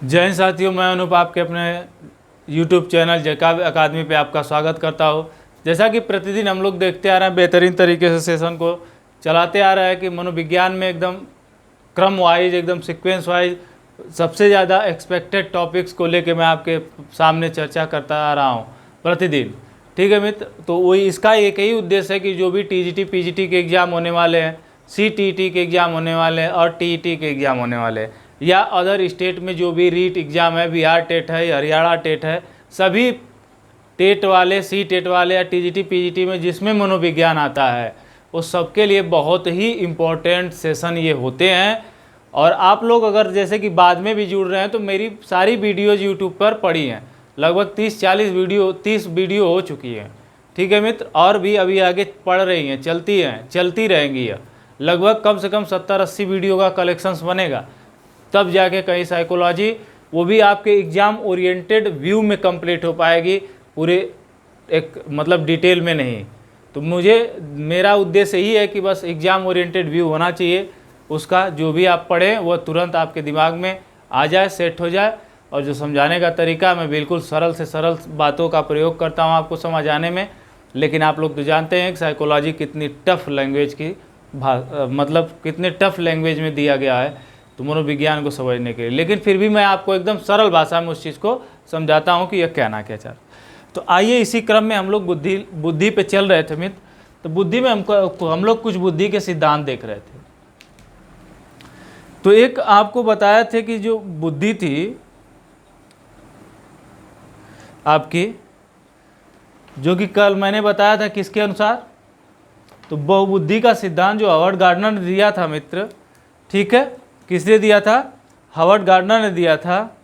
जय हिंद साथियों, मैं अनूप आपके अपने YouTube चैनल जैकब अकादमी पे आपका स्वागत करता हूँ। जैसा कि प्रतिदिन हम लोग देखते आ रहे हैं, बेहतरीन तरीके से सेशन को चलाते आ रहा है कि मनोविज्ञान में एकदम क्रम वाइज, एकदम सीक्वेंस वाइज सबसे ज़्यादा एक्सपेक्टेड टॉपिक्स को लेके मैं आपके सामने चर्चा करता आ रहा हूँ प्रतिदिन। ठीक है मित्र, तो वही इसका एक ही उद्देश्य है कि जो भी TGT PGT के एग्ज़ाम होने वाले हैं, CTET के एग्ज़ाम होने वाले हैं और TET के एग्ज़ाम होने वाले हैं, या अदर स्टेट में जो भी रीट एग्ज़ाम है, बिहार टेट है, हरियाणा टेट है, सभी टेट वाले, CTET वाले या TGT PGT में जिसमें मनोविज्ञान आता है वो सबके लिए बहुत ही इम्पोर्टेंट सेशन ये होते हैं। और आप लोग अगर जैसे कि बाद में भी जुड़ रहे हैं तो मेरी सारी वीडियोज़ यूट्यूब पर पड़ी हैं, लगभग 30 वीडियो हो चुकी हैं। ठीक है मित्र, और भी अभी आगे पढ़ रही हैं, चलती रहेंगी। यह लगभग कम से कम 70-80 वीडियो का कलेक्शंस बनेगा, तब जाके कहीं साइकोलॉजी वो भी आपके एग्ज़ाम ओरिएंटेड व्यू में कंप्लीट हो पाएगी, पूरे एक मतलब डिटेल में नहीं। तो मेरा उद्देश्य यही है कि बस एग्ज़ाम ओरिएंटेड व्यू होना चाहिए, उसका जो भी आप पढ़ें वो तुरंत आपके दिमाग में आ जाए, सेट हो जाए। और जो समझाने का तरीका, मैं बिल्कुल सरल से सरल बातों का प्रयोग करता हूँ आपको समझ आने में। लेकिन आप लोग तो जानते हैं कि साइकोलॉजी कितनी टफ लैंग्वेज की मतलब कितने टफ लैंग्वेज में दिया गया है तो मनोविज्ञान को समझने के लिए। लेकिन फिर भी मैं आपको एकदम सरल भाषा में उस चीज़ को समझाता हूँ कि यह कहना क्या चाह। तो आइए, इसी क्रम में हम लोग बुद्धि पे चल रहे थे मित्र। तो बुद्धि में हम लोग कुछ बुद्धि के सिद्धांत देख रहे थे। तो एक आपको बताया थे कि जो बुद्धि थी आपकी, जो कि कल मैंने बताया था किसके अनुसार, तो बहुबुद्धि का सिद्धांत जो हावर्ड गार्डनर ने दिया था मित्र। ठीक है, किसने दिया था? हावर्ड गार्डनर ने दिया था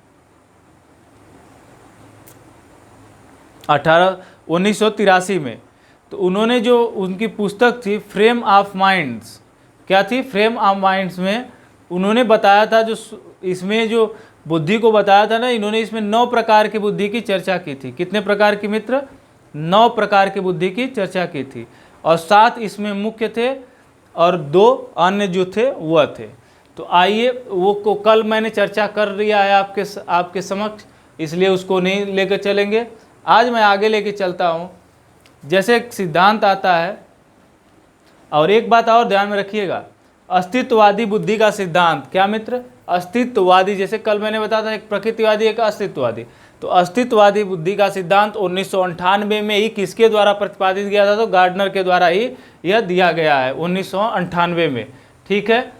1983 में। तो उन्होंने जो उनकी पुस्तक थी फ्रेम ऑफ माइंड्स, क्या थी? फ्रेम ऑफ माइंड्स में उन्होंने बताया था, जो इसमें जो बुद्धि को बताया था ना, इन्होंने इसमें 9 प्रकार की बुद्धि की चर्चा की थी। कितने प्रकार की मित्र? 9 प्रकार की बुद्धि की चर्चा की थी, और 7 इसमें मुख्य थे और 2 अन्य जो थे वह थे। तो आइए, वो को कल मैंने चर्चा कर दिया है आपके समक्ष, इसलिए उसको नहीं लेकर चलेंगे। आज मैं आगे लेके चलता हूँ। जैसे एक सिद्धांत आता है, और एक बात और ध्यान में रखिएगा, अस्तित्ववादी बुद्धि का सिद्धांत। क्या मित्र? अस्तित्ववादी। जैसे कल मैंने बताया था एक प्रकृतिवादी, एक अस्तित्ववादी। तो अस्तित्ववादी बुद्धि का सिद्धांत 1998 में ही किसके द्वारा प्रतिपादित किया था? तो गार्डनर के द्वारा ही यह दिया गया है 1998 में। ठीक है,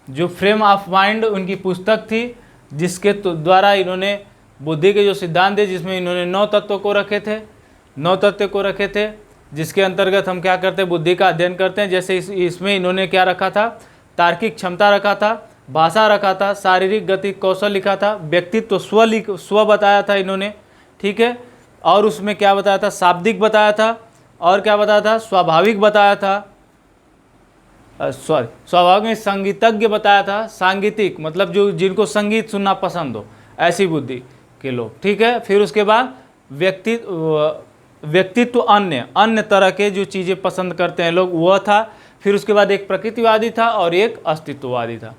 जो फ्रेम ऑफ माइंड उनकी पुस्तक थी, जिसके द्वारा इन्होंने बुद्धि के जो सिद्धांत है, जिसमें इन्होंने 9 तत्वों को रखे थे, 9 तत्व को रखे थे, जिसके अंतर्गत हम क्या करते हैं? बुद्धि का अध्ययन करते हैं। जैसे इसमें इन्होंने क्या रखा था? तार्किक क्षमता रखा था, भाषा रखा था, शारीरिक गति कौशल लिखा था, व्यक्तित्व स्व बताया था इन्होंने। ठीक है, और उसमें क्या बताया था? शाब्दिक बताया था, और क्या बताया था? स्वाभाविक बताया था, स्वाभाविक में संगीतज्ञ बताया था। सांगीतिक मतलब जो जिनको संगीत सुनना पसंद हो, ऐसी बुद्धि के लोग। ठीक है, फिर उसके बाद व्यक्तित्व अन्य तरह के जो चीज़ें पसंद करते हैं लोग, वह था। फिर उसके बाद एक प्रकृतिवादी था और एक अस्तित्ववादी था।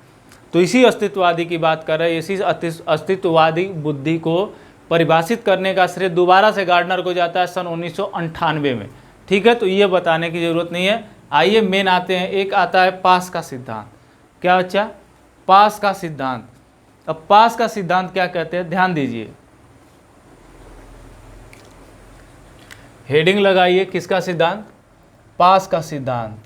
तो इसी अस्तित्ववादी की बात कर रहे हैं। इसी अस्तित्ववादी बुद्धि को परिभाषित करने का श्रेय दोबारा से गार्डनर को जाता है सन 1998 में। ठीक है, तो ये बताने की ज़रूरत नहीं है। आइए मेन आते हैं। एक आता है पास का सिद्धांत। क्या बच्चा? पास का सिद्धांत। अब पास का सिद्धांत क्या कहते हैं? ध्यान दीजिए, हेडिंग लगाइए। किसका सिद्धांत? पास का सिद्धांत।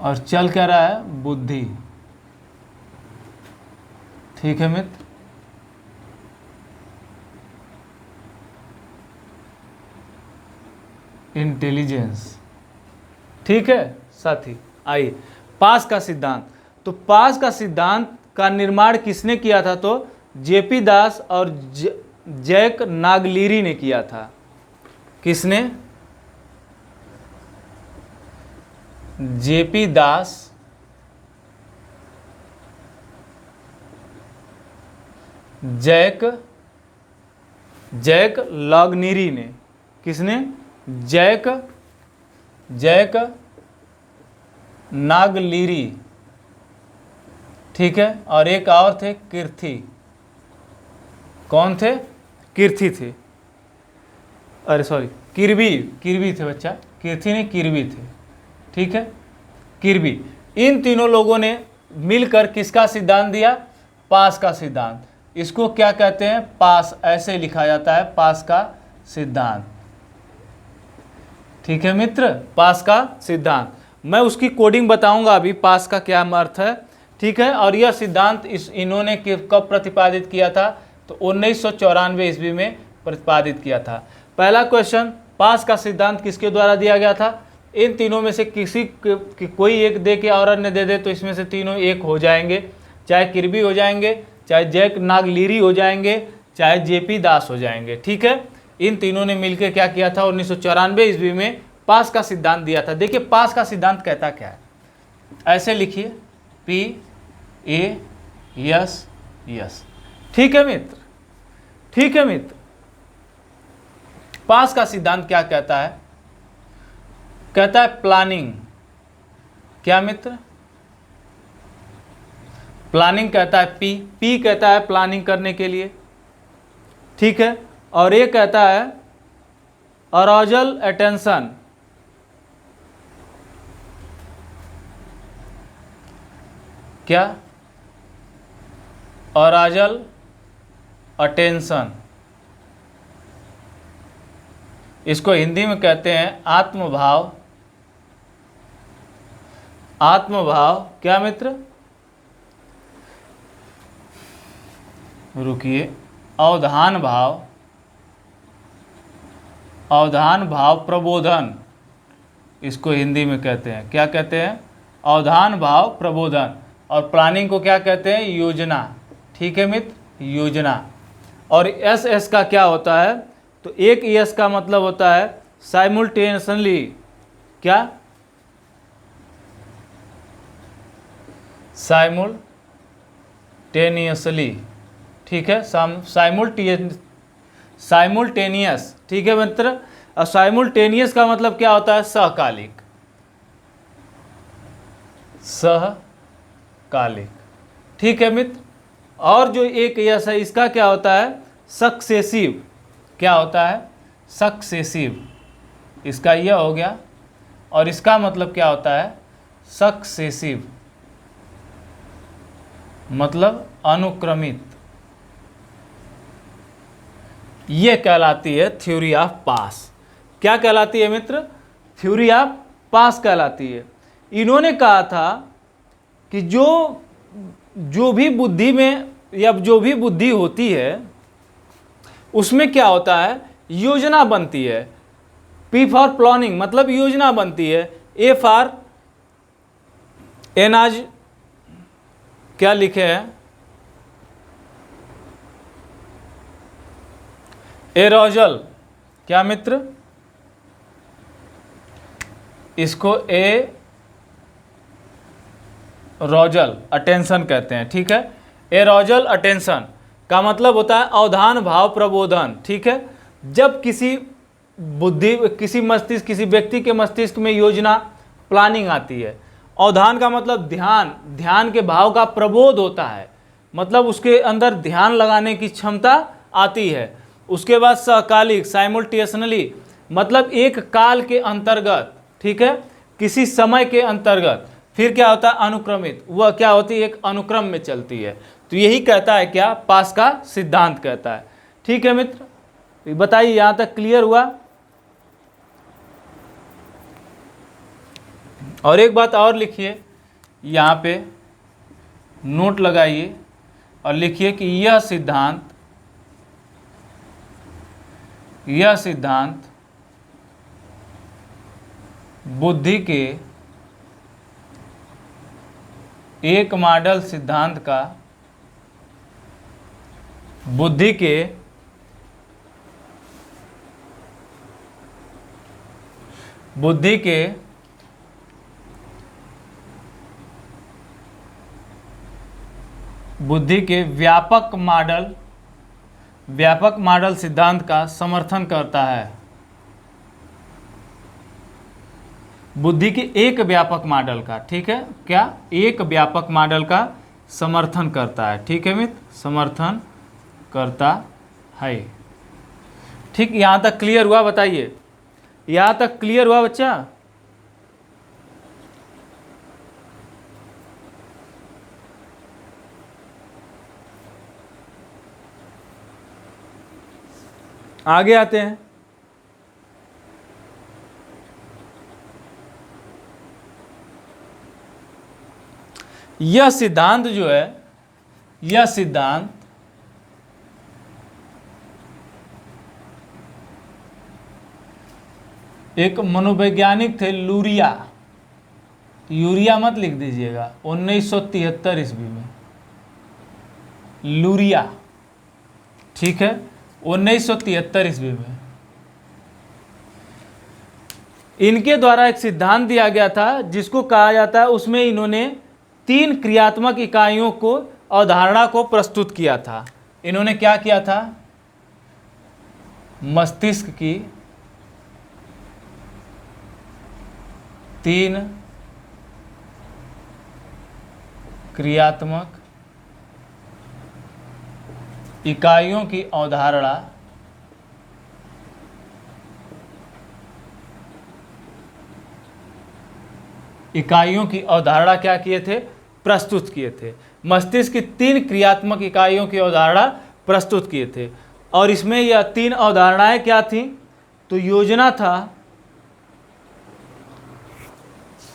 और चल क्या रहा है? बुद्धि। ठीक है मित्र, इंटेलिजेंस। ठीक है साथी, आइए पास का सिद्धांत। तो पास का सिद्धांत का निर्माण किसने किया था? तो जेपी दास और जैक नागलिरी ने किया था। किसने? जेपी दास जैक लॉगनिरी ने। किसने? जैक नागलीरी, ठीक है, और एक और थे कीर्थी। कौन थे? कीर्थी थे, अरे सॉरी किरबी थे बच्चा, कीर्थी नहीं किरबी थे, ठीक है, किरबी। इन तीनों लोगों ने मिलकर किसका सिद्धांत दिया? पास का सिद्धांत। इसको क्या कहते हैं? पास, ऐसे लिखा जाता है, पास का सिद्धांत, ठीक है मित्र, पास का सिद्धांत। मैं उसकी कोडिंग बताऊंगा अभी, पास का क्या अर्थ है, ठीक है। और यह सिद्धांत इन्होंने कब प्रतिपादित किया था? तो 1994 ईस्वी में प्रतिपादित किया था। पहला क्वेश्चन, पास का सिद्धांत किसके द्वारा दिया गया था? इन तीनों में से किसी कोई एक दे के और अन्य दे दे तो इसमें से तीनों एक हो जाएंगे, चाहे किरबी हो जाएंगे, चाहे जैक नागलीरी हो जाएंगे, चाहे जेपी दास हो जाएंगे, ठीक है। इन तीनों ने मिलकर क्या किया था? 1994 ईस्वी में पास का सिद्धांत दिया था। देखिए पास का सिद्धांत कहता क्या है, ऐसे लिखिए, PAS, ठीक है मित्र, ठीक है मित्र। पास का सिद्धांत क्या कहता है? कहता है प्लानिंग। क्या मित्र? प्लानिंग कहता है, पी कहता है प्लानिंग करने के लिए, ठीक है। और ये कहता है अराउजल अटेंशन, क्या? अराउजल अटेंशन, इसको हिंदी में कहते हैं आत्मभाव। आत्मभाव क्या मित्र? रुकिए, अवधान भाव, अवधान भाव प्रबोधन, इसको हिंदी में कहते हैं, क्या कहते हैं? अवधान भाव प्रबोधन। और प्लानिंग को क्या कहते हैं? योजना, ठीक है मित्र, योजना। और एस का क्या होता है? तो एक एस का मतलब होता है साइमुलटेनियसली, क्या? साइमुलटेनियसली, ठीक है, साइमुलटेनियस, ठीक है मित्र। और साइमुलटेनियस का मतलब क्या होता है? सहकालिक, सहकालिक, ठीक है मित्र। और जो एक यस है इसका क्या होता है? सक्सेसिव, क्या होता है? सक्सेसिव, इसका यह हो गया। और इसका मतलब क्या होता है? सक्सेसिव, मतलब अनुक्रमित। ये कहलाती है थ्योरी ऑफ पास। क्या कहलाती है मित्र? थ्योरी ऑफ पास कहलाती है। इन्होंने कहा था कि जो भी बुद्धि में या जो भी बुद्धि होती है उसमें क्या होता है? योजना बनती है। P फॉर प्लानिंग, मतलब योजना बनती है। A फॉर एनाज, क्या लिखे हैं? एरोजल, क्या मित्र? इसको एरोजल अटेंशन कहते हैं, ठीक है। एरोजल अटेंशन का मतलब होता है अवधान भाव प्रबोधन, ठीक है। जब किसी बुद्धि, किसी मस्तिष्क, किसी व्यक्ति के मस्तिष्क में योजना, प्लानिंग आती है। अवधान का मतलब ध्यान, ध्यान के भाव का प्रबोध होता है, मतलब उसके अंदर ध्यान लगाने की क्षमता आती है। उसके बाद सहकालिक, साइमुलटेनियसली, मतलब एक काल के अंतर्गत, ठीक है, किसी समय के अंतर्गत। फिर क्या होता है? अनुक्रमित, वह क्या होती है? एक अनुक्रम में चलती है। तो यही कहता है क्या? पास का सिद्धांत कहता है, ठीक है मित्र। बताइए यहां तक क्लियर हुआ? और एक बात और लिखिए, यहाँ पे नोट लगाइए और लिखिए कि यह सिद्धांत बुद्धि के एक मॉडल सिद्धांत का, बुद्धि के व्यापक मॉडल सिद्धांत का समर्थन करता है। बुद्धि के एक व्यापक मॉडल का, ठीक है, क्या एक व्यापक मॉडल का समर्थन करता है, ठीक है मित्र, समर्थन करता है। ठीक, यहाँ तक क्लियर हुआ? बताइए, यहाँ तक क्लियर हुआ बच्चा? आगे आते हैं। यह सिद्धांत जो है, यह सिद्धांत एक मनोवैज्ञानिक थे लूरिया, यूरिया मत लिख दीजिएगा, 1973 ईस्वी में लूरिया, ठीक है, 1973 ईस्वी में इनके द्वारा एक सिद्धांत दिया गया था जिसको कहा जाता है, उसमें इन्होंने 3 क्रियात्मक इकाइयों को, अवधारणा को प्रस्तुत किया था। इन्होंने क्या किया था? मस्तिष्क की 3 क्रियात्मक इकाइयों की अवधारणा क्या किए थे? प्रस्तुत किए थे। मस्तिष्क की 3 क्रियात्मक इकाइयों की अवधारणा प्रस्तुत किए थे। और इसमें यह 3 अवधारणाएं क्या थी? तो योजना था,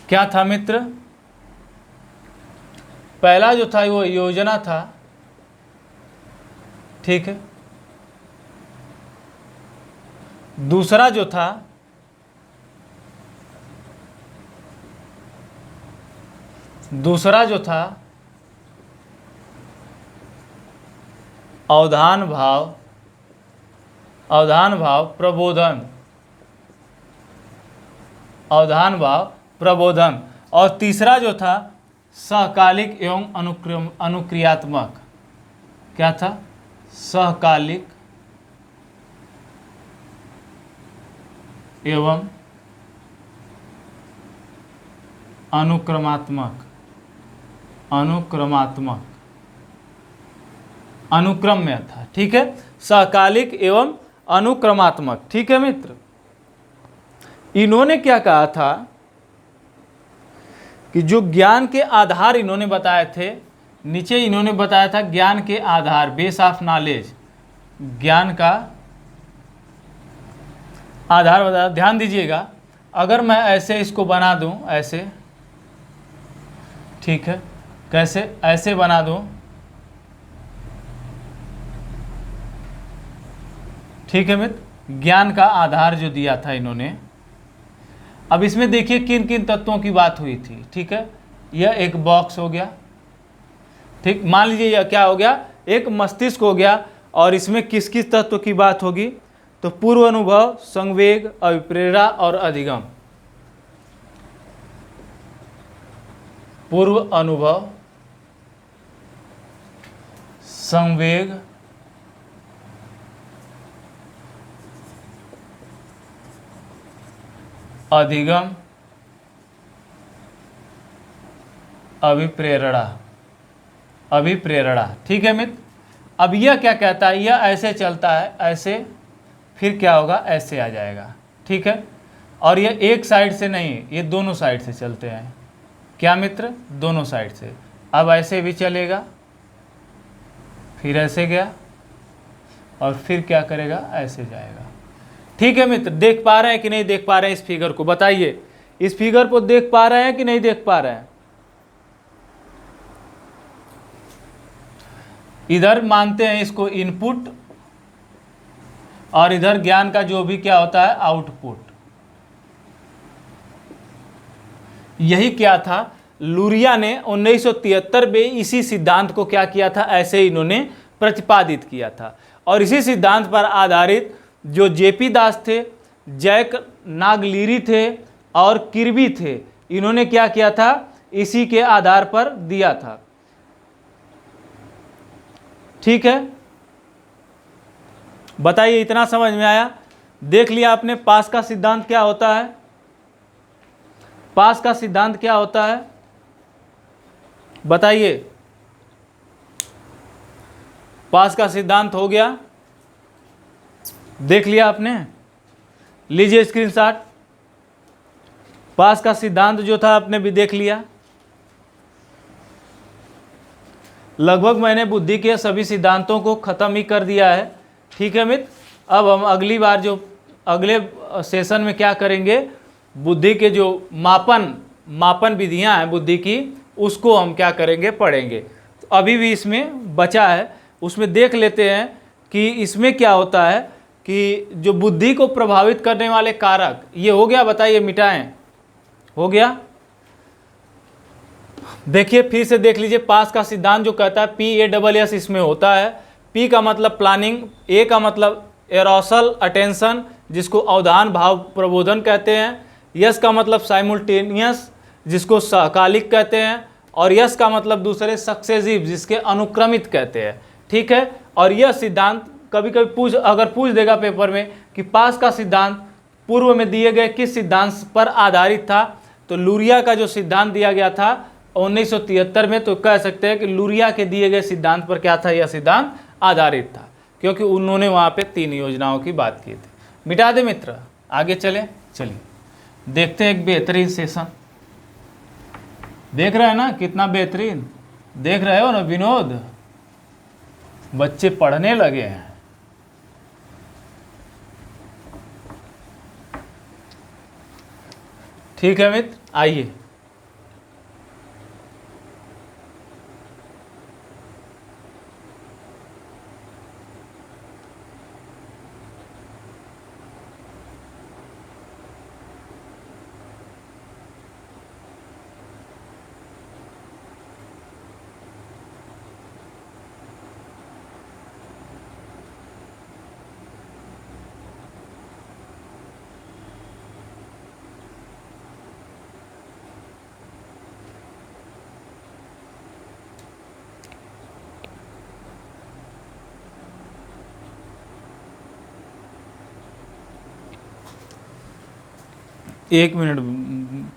क्या था मित्र? पहला जो था वो योजना था, ठीक है। दूसरा जो था अवधान भाव प्रबोधन, और तीसरा जो था सहकालिक एवं अनुक्रियात्मक। क्या था? सहकालिक एवं अनुक्रम में था, ठीक है, सहकालिक एवं अनुक्रमात्मक, ठीक है मित्र। इन्होंने क्या कहा था कि जो ज्ञान के आधार इन्होंने बताए थे, नीचे इन्होंने बताया था ज्ञान के आधार, बेस ऑफ नॉलेज, ज्ञान का आधार बताया। ध्यान दीजिएगा, अगर मैं ऐसे इसको बना दूं, ऐसे, ठीक है, कैसे? ऐसे बना दूं, ठीक है मित्र, ज्ञान का आधार जो दिया था इन्होंने। अब इसमें देखिए किन किन तत्वों की बात हुई थी, ठीक है। यह एक बॉक्स हो गया, ठीक, मान लीजिए यह क्या हो गया? एक मस्तिष्क हो गया। और इसमें किस किस तत्व की बात होगी? तो पूर्व अनुभव, संवेग, अभिप्रेरणा और अधिगम। पूर्व अनुभव, संवेग, अधिगम, अभिप्रेरणा, ठीक है मित्र। अब यह क्या कहता है? यह ऐसे चलता है, ऐसे, फिर क्या होगा? ऐसे आ जाएगा, ठीक है। और यह एक साइड से नहीं, ये दोनों साइड से चलते हैं। क्या मित्र? दोनों साइड से। अब ऐसे भी चलेगा, फिर ऐसे गया, और फिर क्या करेगा? ऐसे जाएगा, ठीक है मित्र। देख पा रहे हैं कि नहीं देख पा रहे हैं इस फिगर को? बताइए, इस फिगर को देख पा रहे हैं कि नहीं देख पा रहे हैं? इधर मानते हैं इसको इनपुट, और इधर ज्ञान का जो भी क्या होता है? आउटपुट। यही क्या था? लूरिया ने 1973 में इसी सिद्धांत को क्या किया था? ऐसे इन्होंने प्रतिपादित किया था। और इसी सिद्धांत पर आधारित जो जेपी दास थे, जैक नागलिरी थे और किर्बी थे, इन्होंने क्या किया था? इसी के आधार पर दिया था, ठीक है। बताइए, इतना समझ में आया? देख लिया आपने पास का सिद्धांत क्या होता है? पास का सिद्धांत क्या होता है बताइए। पास का सिद्धांत हो गया, देख लिया आपने, लीजिए स्क्रीनशॉट। पास का सिद्धांत जो था आपने भी देख लिया। लगभग मैंने बुद्धि के सभी सिद्धांतों को ख़त्म ही कर दिया है। ठीक है मित्र, अब हम अगली बार जो अगले सेशन में क्या करेंगे, बुद्धि के जो मापन विधियां हैं बुद्धि की, उसको हम क्या करेंगे, पढ़ेंगे। तो अभी भी इसमें बचा है, उसमें देख लेते हैं कि इसमें क्या होता है कि जो बुद्धि को प्रभावित करने वाले कारक, ये हो गया, बताइए, मिटाएं, हो गया। देखिए फिर से देख लीजिए, पास का सिद्धांत जो कहता है PASS इसमें होता है। P का मतलब प्लानिंग, A का मतलब एरोसल अटेंशन जिसको अवधान भाव प्रबोधन कहते हैं, S का मतलब साइमुल्टेनियस जिसको सकालिक कहते हैं, और S का मतलब दूसरे सक्सेसिव जिसके अनुक्रमित कहते हैं। ठीक है, और यह सिद्धांत कभी कभी अगर पूछ देगा पेपर में कि पास का सिद्धांत पूर्व में दिए गए किस सिद्धांत पर आधारित था, तो लुरिया का जो सिद्धांत दिया गया था 1973 में, तो कह सकते हैं कि लुरिया के दिए गए सिद्धांत पर क्या था, यह सिद्धांत आधारित था, क्योंकि उन्होंने वहाँ पे 3 योजनाओं की बात की थी। मिटा दे मित्र, आगे चले, चलिए देखते हैं एक बेहतरीन सेशन। देख रहे हैं ना कितना बेहतरीन, देख रहे हो ना विनोद, बच्चे पढ़ने लगे हैं। ठीक है मित्र, आइए। एक मिनट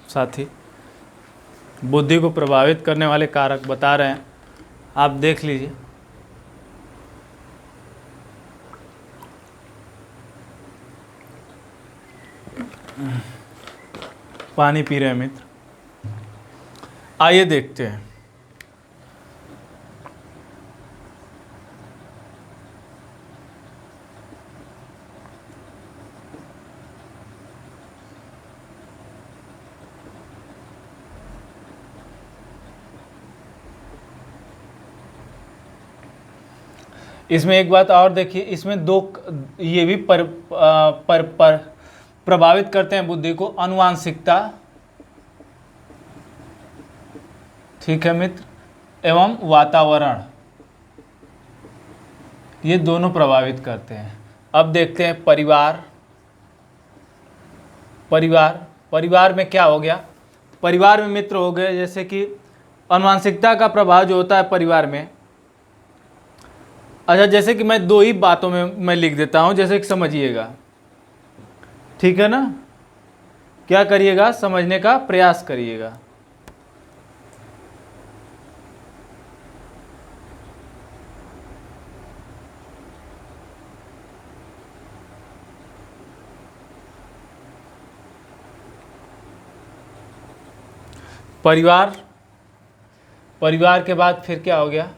साथी, बुद्धि को प्रभावित करने वाले कारक बता रहे हैं, आप देख लीजिए। पानी पी रहे हैं मित्र, आइए देखते हैं। इसमें एक बात और देखिए, इसमें 2 ये भी प्रभावित करते हैं बुद्धि को, अनुवांशिकता, ठीक है मित्र, एवं वातावरण, ये दोनों प्रभावित करते हैं। अब देखते हैं परिवार। परिवार में क्या हो गया, परिवार में मित्र हो गए, जैसे कि अनुवांशिकता का प्रभाव जो होता है परिवार में। अच्छा, जैसे कि मैं 2 ही बातों में मैं लिख देता हूं, जैसे कि समझिएगा, ठीक है ना, क्या करिएगा, समझने का प्रयास करिएगा। परिवार के बाद फिर क्या हो गया,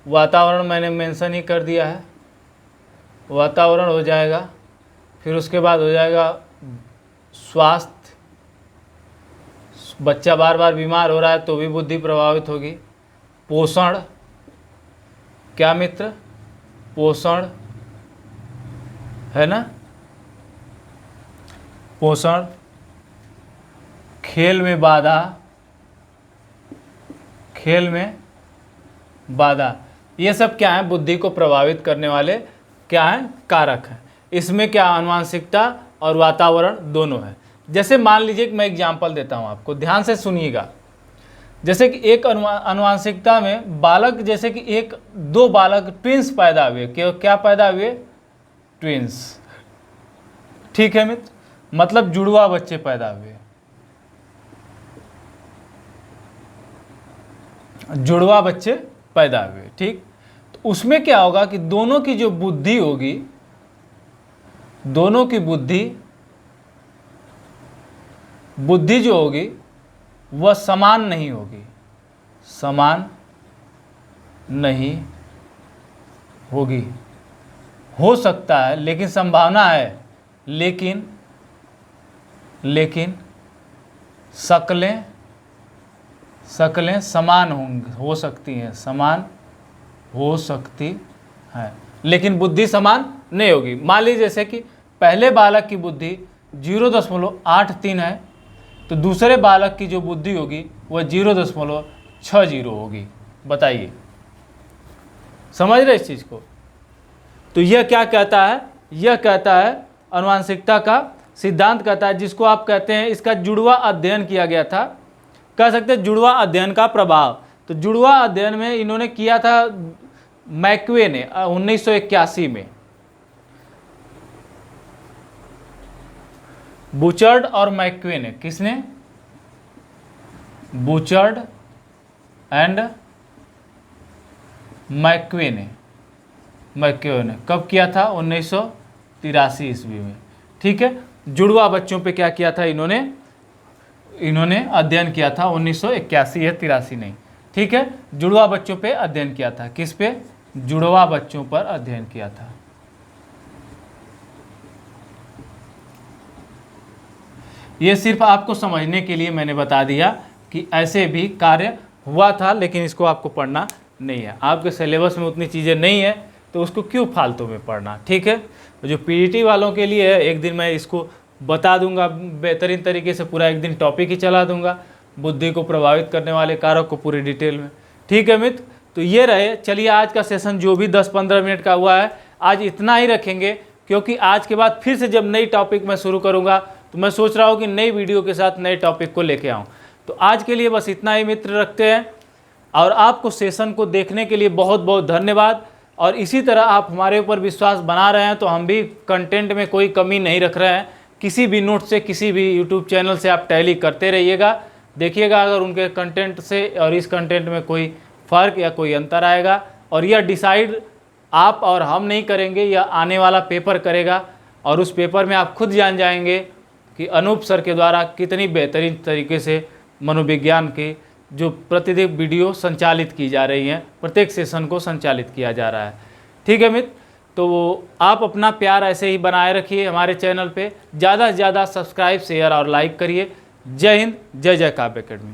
वातावरण मैंने मेंशन ही कर दिया है, वातावरण हो जाएगा। फिर उसके बाद हो जाएगा स्वास्थ्य, बच्चा बार बार बीमार हो रहा है तो भी बुद्धि प्रभावित होगी। पोषण, क्या मित्र, पोषण है ना, पोषण। खेल में बाधा, ये सब क्या है, बुद्धि को प्रभावित करने वाले क्या हैं, कारक हैं। इसमें क्या, अनुवांशिकता और वातावरण दोनों है। जैसे मान लीजिए कि मैं एग्जांपल देता हूं आपको, ध्यान से सुनिएगा। जैसे कि एक अनुवांशिकता में बालक, जैसे कि 2 बालक ट्विंस पैदा हुए, क्या पैदा हुए, ट्विंस, ठीक है मित्र, मतलब जुड़वा बच्चे पैदा हुए। जुड़वा बच्चे पैदा हुए, ठीक। तो उसमें क्या होगा कि दोनों की जो बुद्धि होगी, दोनों की बुद्धि जो होगी वह समान नहीं होगी, समान नहीं होगी। हो सकता है, लेकिन संभावना है, लेकिन शक्लें समान होंगी, हो सकती हैं, समान हो सकती है, लेकिन बुद्धि समान नहीं होगी। मान लीजिए जैसे कि पहले बालक की बुद्धि 0.83 है, तो दूसरे बालक की जो बुद्धि होगी वह 0.60 होगी। बताइए, समझ रहे इस चीज़ को? तो यह क्या कहता है? यह कहता है, आनुवंशिकता का सिद्धांत कहता है, जिसको आप कहते हैं, इसका जुड़वा अध्ययन किया गया था, कह सकते हैं जुड़वा अध्ययन का प्रभाव। तो जुड़वा अध्ययन में इन्होंने किया था मैकवे ने 1981 में। बूचर्ड और मैकवे ने, किसने? बूचर्ड एंड मैकवे ने कब किया था? 1983 ईस्वी में, ठीक है। जुड़वा बच्चों पे क्या किया था इन्होंने अध्ययन किया था 1981 या 83 नहीं, ठीक है। जुड़वा बच्चों पे अध्ययन किया था। किस पे? जुड़वा बच्चों पर अध्ययन किया था। ये सिर्फ आपको समझने के लिए मैंने बता दिया कि ऐसे भी कार्य हुआ था, लेकिन इसको आपको पढ़ना नहीं है। आपके सिलेबस में उतनी चीज़ें नहीं है, तो उसको क्यों फालतू में पढ़ना, ठीक है। जो पीईटी वालों के लिए है, एक दिन मैं इसको बता दूंगा बेहतरीन तरीके से, पूरा एक दिन टॉपिक ही चला दूंगा, बुद्धि को प्रभावित करने वाले कारक को पूरी डिटेल में, ठीक है मित्र। तो ये रहे, चलिए आज का सेशन जो भी 10-15 मिनट का हुआ है, आज इतना ही रखेंगे, क्योंकि आज के बाद फिर से जब नई टॉपिक मैं शुरू करूँगा तो मैं सोच रहा हूँ कि नई वीडियो के साथ नए टॉपिक को लेके आऊँ। तो आज के लिए बस इतना ही मित्र रखते हैं, और आपको सेशन को देखने के लिए बहुत बहुत धन्यवाद। और इसी तरह आप हमारे ऊपर विश्वास बना रहे हैं, तो हम भी कंटेंट में कोई कमी नहीं रख रहे हैं। किसी भी नोट से, किसी भी यूट्यूब चैनल से आप टैली करते रहिएगा, देखिएगा अगर उनके कंटेंट से और इस कंटेंट में कोई फ़र्क या कोई अंतर आएगा। और यह डिसाइड आप और हम नहीं करेंगे, यह आने वाला पेपर करेगा, और उस पेपर में आप खुद जान जाएंगे कि अनूप सर के द्वारा कितनी बेहतरीन तरीके से मनोविज्ञान के जो प्रतिदिन वीडियो संचालित की जा रही हैं, प्रत्येक सेशन को संचालित किया जा रहा है, ठीक है मित्र। तो आप अपना प्यार ऐसे ही बनाए रखिए हमारे चैनल पे, ज़्यादा से ज़्यादा सब्सक्राइब, शेयर और लाइक करिए। जय हिंद, जय जय काव्य अकेडमी।